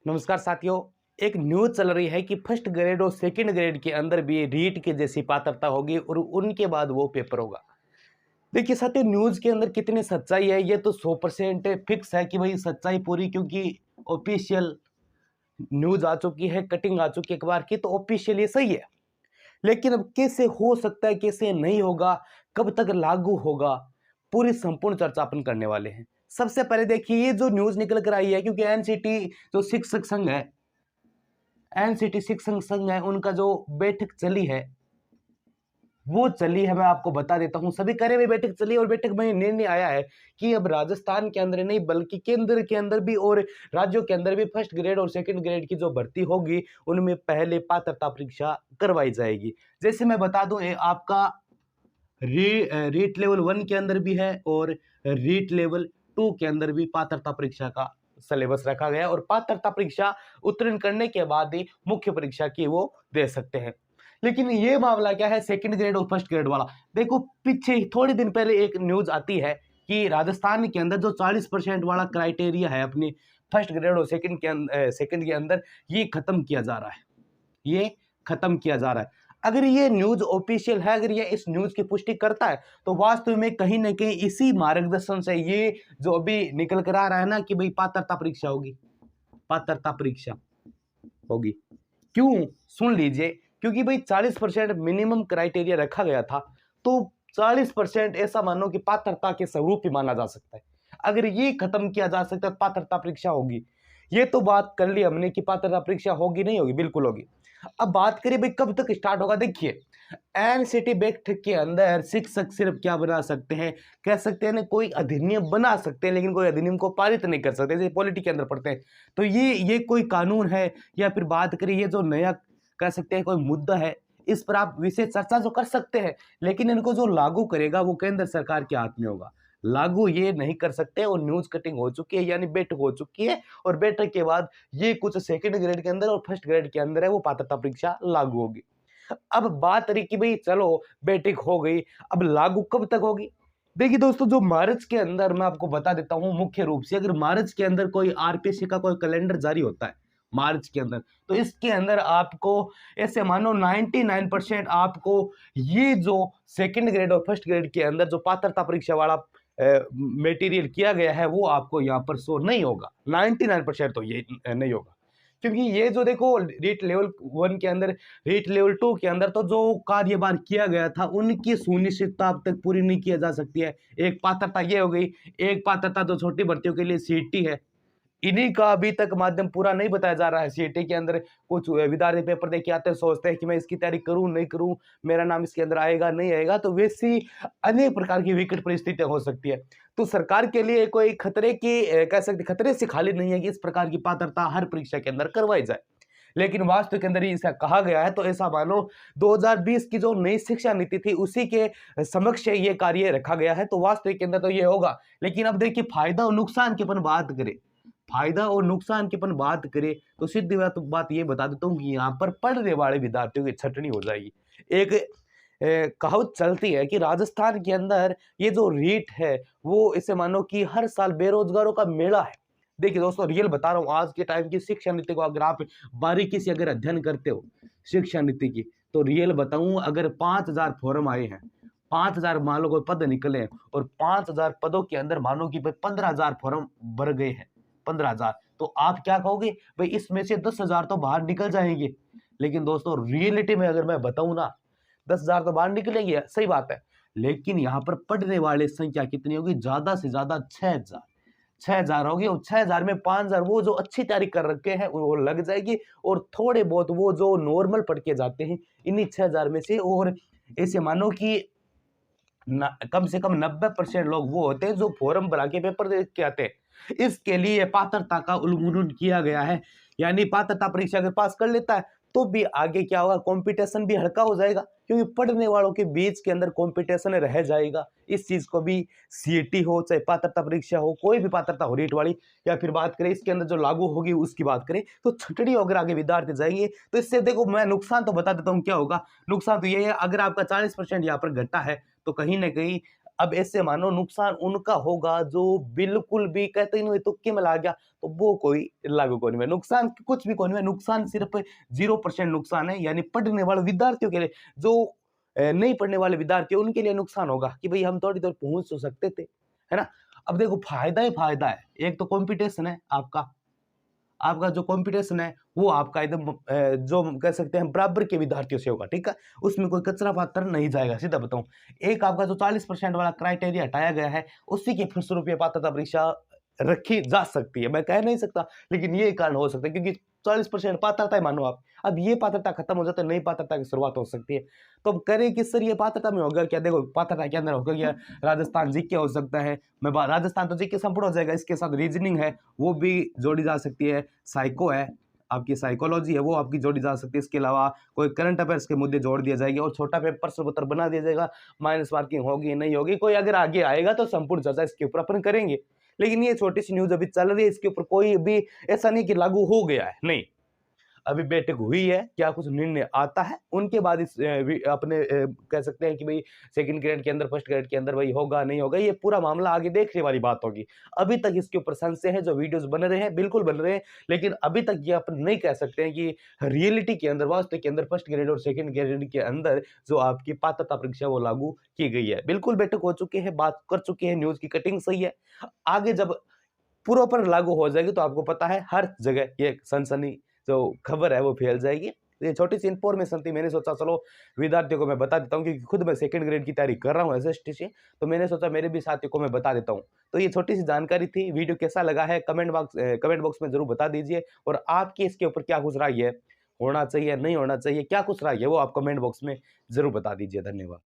नमस्कार साथियों। एक न्यूज़ चल रही है कि फर्स्ट ग्रेड और सेकंड ग्रेड के अंदर भी रीट के जैसी पात्रता होगी और उनके बाद वो पेपर होगा। देखिए साथियों, न्यूज़ के अंदर कितनी सच्चाई है ये तो 100% फिक्स है कि भाई सच्चाई पूरी, क्योंकि ऑफिशियल न्यूज़ आ चुकी है, कटिंग आ चुकी है अखबार की, तो ऑफिशियल ये सही है। लेकिन अब कैसे हो सकता है, कैसे नहीं होगा, कब तक लागू होगा, पूरी संपूर्ण चर्चा अपन करने वाले हैं। सबसे पहले देखिए ये जो न्यूज़ निकल कर आई है, क्योंकि एनसीटी जो शिक्षक संघ है, एनसीटी शिक्षक संघ है, उनका जो बैठक चली है वो चली है, मैं आपको बता देता हूं। सभी करे हुए बैठक चली और बैठक में निर्णय आया है कि अब राजस्थान के अंदर नहीं बल्कि केंद्र के अंदर भी और राज्यों के अंदर भी फर्स्ट ग्रेड और सेकंड ग्रेड की जो भर्ती होगी उनमें पहले पात्रता परीक्षा करवाई जाएगी। जैसे मैं बता दूं, ये आपका रीट लेवल 1 के अंदर भी है और रीट लेवल 2 के अंदर भी पात्रता परीक्षा का सिलेबस रखा गया है और पात्रता परीक्षा उत्तीर्ण करने के बाद ही मुख्य परीक्षा की वो दे सकते हैं। लेकिन ये मामला क्या है सेकंड ग्रेड और फर्स्ट ग्रेड वाला, देखो पीछे थोड़े दिन पहले एक न्यूज आती है कि राजस्थान के अंदर जो 40% वाला क्राइटेरिया है अपनी फर्स्ट ग्रेड और सेकंड के अंदर, ये खत्म किया जा रहा है, ये खत्म किया जा रहा है। अगर ये न्यूज ऑफिशियल है, अगर ये इस न्यूज की पुष्टि करता है, तो वास्तव में कहीं ना कहीं इसी मार्गदर्शन से ये जो अभी निकल कर आ रहा है ना कि भाई पात्रता परीक्षा होगी, पात्रता परीक्षा होगी। क्यों? सुन लीजिए, क्योंकि भाई 40% मिनिमम क्राइटेरिया रखा गया था, तो 40% ऐसा मानो कि पात्रता के स्वरूप ही माना जा सकता है। अगर ये खत्म किया जा सकता है तो पात्रता परीक्षा होगी। ये तो बात कर ली हमने कि पात्रता परीक्षा होगी नहीं होगी, बिल्कुल होगी। अब बात करिए भाई कब तक स्टार्ट होगा। देखिए एनसीटी बैठक के अंदर शिक्षक सिर्फ क्या बना सकते हैं, कह सकते हैं ना कोई अधिनियम बना सकते हैं, लेकिन कोई अधिनियम को पारित नहीं कर सकते, जैसे पॉलिटी के अंदर पढ़ते हैं। तो ये कोई कानून है या फिर बात करिए ये जो नया कह सकते हैं कोई मुद्दा है, इस पर आप विशेष चर्चा जो कर सकते हैं, लेकिन इनको जो लागू करेगा वो केंद्र सरकार के हाथ में होगा। लागू ये नहीं कर सकते और न्यूज कटिंग हो चुकी है, यानी बैठक हो चुकी है और बैठक के बाद ये कुछ सेकंड ग्रेड के अंदर और फर्स्ट ग्रेड के अंदर है वो पात्रता परीक्षा लागू होगी। अब बात रही कि भाई चलो बैठक हो गई, अब लागू कब तक होगी। देखिए दोस्तों, जो मार्च के अंदर मैं आपको बता देता हूं, मुख्य रूप से अगर मार्च के अंदर कोई आरपीएससी का कोई कैलेंडर जारी होता है मार्च के अंदर, तो इसके अंदर आपको ऐसे मानो 99% आपको ये जो सेकंड ग्रेड और फर्स्ट ग्रेड के अंदर जो पात्रता परीक्षा वाला मटेरियल किया गया है वो आपको यहाँ पर शो नहीं होगा। 99% तो ये नहीं होगा, क्योंकि ये जो देखो रीट लेवल 1 के अंदर, रीट लेवल 2 के अंदर तो जो कार्यभार किया गया था उनकी सुनिश्चितता अब तक पूरी नहीं किया जा सकती है। एक पात्रता ये हो गई, एक पात्रता जो छोटी भर्तियों के लिए सीटी है, इन्हीं का अभी तक माध्यम पूरा नहीं बताया जा रहा है। सीटी के अंदर कुछ विद्यार्थी पेपर देके आते हैं, सोचते हैं कि मैं इसकी तैयारी करूं नहीं करूं, मेरा नाम इसके अंदर आएगा नहीं आएगा, तो वैसी अनेक प्रकार की विकट परिस्थितियां हो सकती है। तो सरकार के लिए कोई खतरे की कह सकते खतरे से खाली नहीं है कि इस प्रकार की पात्रता हर परीक्षा के अंदर करवाई जाए, लेकिन वास्तव के अंदर ही ऐसा कहा गया है। तो ऐसा मानो 2020 की जो नई शिक्षा नीति थी उसी के समक्ष ये कार्य रखा गया है, तो वास्तविक के अंदर तो ये होगा। लेकिन अब देखिए फायदा और नुकसान की अपन बात करें, फायदा और नुकसान की अपन बात करें तो सीधी बात ये बता देता हूँ कि यहाँ पर पढ़ने वाले विद्यार्थियों की छटनी हो जाएगी। एक कहावत चलती है कि राजस्थान के अंदर ये जो रीट है वो इसे मानो कि हर साल बेरोजगारों का मेला है। देखिए दोस्तों, रियल बता रहा हूँ, आज के टाइम की शिक्षा नीति को अगर आप बारीकी से अगर अध्ययन करते हो शिक्षा नीति की, तो रियल बताऊं, अगर 5,000 फॉर्म आए हैं, 5,000 मान लो कोई पद निकले हैं और 5,000 पदों के अंदर मानो कि भाई 15,000 फॉर्म भर गए हैं, 15,000, तो आप क्या कहोगे भाई इसमें से 10,000 तो बाहर निकल जाएंगे। लेकिन दोस्तों रियलिटी में अगर मैं बताऊं ना, 10,000 तो बाहर निकलेंगे, सही बात है, लेकिन यहाँ पर पढ़ने वाले संख्या कितनी होगी, ज्यादा से ज्यादा 6,000, 6,000 होगी और 6,000 में 5,000 वो जो अच्छी तैयारी कर रखे हैं वो लग जाएगी और थोड़े बहुत वो जो नॉर्मल पढ़ के जाते हैं इन्हीं 6,000 में से। और ऐसे मानो कि कम से कम 90% लोग वो होते हैं जो फॉर्म भरा के पेपर दे के आते हैं। इसके लिए पात्रता का उल्लंघन किया गया है, यानी पात्रता परीक्षा अगर पास कर लेता है तो भी आगे क्या होगा, कंपटीशन भी हल्का हो जाएगा, क्योंकि पढ़ने वालों के बीच के अंदर कंपटीशन रह जाएगा। इस चीज को भी सीईटी हो चाहे पात्रता परीक्षा हो, कोई भी पात्रता हो रीट वाली, या फिर बात करें इसके अंदर जो लागू होगी उसकी बात करें, तो छटड़ी अगर आगे विद्यार्थी जाएंगे तो इससे देखो मैं नुकसान तो बता देता हूँ क्या होगा। नुकसान तो ये है, अगर आपका 40% यहाँ पर घटा है तो कहीं ना कहीं अब ऐसे मानो नुकसान उनका होगा जो बिल्कुल भी कहते ही नहीं तुक्के में ला गया, तो वो कोई लागू कौन है, नुकसान कुछ भी कौन है, नुकसान सिर्फ 0% नुकसान है, यानी पढ़ने वाले विद्यार्थियों के लिए। जो नहीं पढ़ने वाले विद्यार्थी उनके लिए नुकसान होगा कि भाई हम थोड़ी देर पहुंच तो सकते थे, है ना। अब देखो फायदा ही फायदा है, एक तो कंपटीशन है आपका, आपका जो कंपटीशन है वो आपका एकदम जो कह सकते हैं बराबर के विद्यार्थियों से होगा, ठीक है। उसमें कोई कचरा पात्र नहीं जाएगा, सीधा बताऊं। एक आपका जो 40% वाला क्राइटेरिया हटाया गया है, उसी के फलस्वरूप ये पात्रता परीक्षा रखी जा सकती है, मैं कह नहीं सकता, लेकिन ये कारण हो सकता है क्योंकि 40% पात्रता है मानो आप, अब ये पात्रता खत्म हो जाता है, नई पात्रता की शुरुआत हो सकती है। तो अब करें किस सर, ये पात्रता में होगा क्या, देखो पात्रता के अंदर होगा क्या, राजस्थान जीके हो सकता है, राजस्थान तो जीके संपूर्ण हो जाएगा, इसके साथ रीजनिंग है वो भी जोड़ी जा सकती है, साइको है आपकी, साइकोलॉजी है वो आपकी जोड़ी जा सकती है, इसके अलावा कोई करंट अफेयर्स के मुद्दे जोड़ दिए जाएंगे और छोटा पेपर प्रश्न पत्र बना दिया जाएगा, माइनस मार्किंग होगी नहीं होगी, कोई अगर आगे आएगा तो संपूर्ण चर्चा इसके ऊपर अपन करेंगे। लेकिन ये छोटी सी न्यूज अभी चल रही है, इसके ऊपर कोई भी ऐसा नहीं कि लागू हो गया है, नहीं, अभी बैठक हुई है, क्या कुछ निर्णय आता है उनके बाद इस अपने कह सकते हैं कि भाई सेकंड ग्रेड के अंदर फर्स्ट ग्रेड के अंदर भाई होगा नहीं होगा, ये पूरा मामला आगे देखने वाली बात होगी। अभी तक इसके ऊपर संशय है, जो वीडियोस बन रहे हैं बिल्कुल बन रहे हैं, लेकिन अभी तक ये अपन नहीं कह सकते हैं कि रियलिटी के अंदर, वास्तविक के अंदर फर्स्ट ग्रेड और सेकंड ग्रेड के अंदर जो आपकी पात्रता परीक्षा वो लागू की गई है। बिल्कुल बैठक हो चुकी है, बात कर चुके हैं, न्यूज की कटिंग सही है, आगे जब पूर्वोपर लागू हो जाएगी तो आपको पता है हर जगह ये सनसनी जो खबर है वो फैल जाएगी। ये छोटी सी इन्फॉर्मेशन थी, मैंने सोचा चलो विद्यार्थियों को मैं बता देता हूँ, क्योंकि खुद मैं सेकंड ग्रेड की तैयारी कर रहा हूँ एसएसटी से, तो मैंने सोचा मेरे भी साथियों को मैं बता देता हूँ। तो ये छोटी सी जानकारी थी, वीडियो कैसा लगा है कमेंट बॉक्स में जरूर बता दीजिए, और आपकी इसके ऊपर क्या कुछ राय है, होना चाहिए नहीं होना चाहिए, क्या कुछ राय है वो आप कमेंट बॉक्स में जरूर बता दीजिए। धन्यवाद।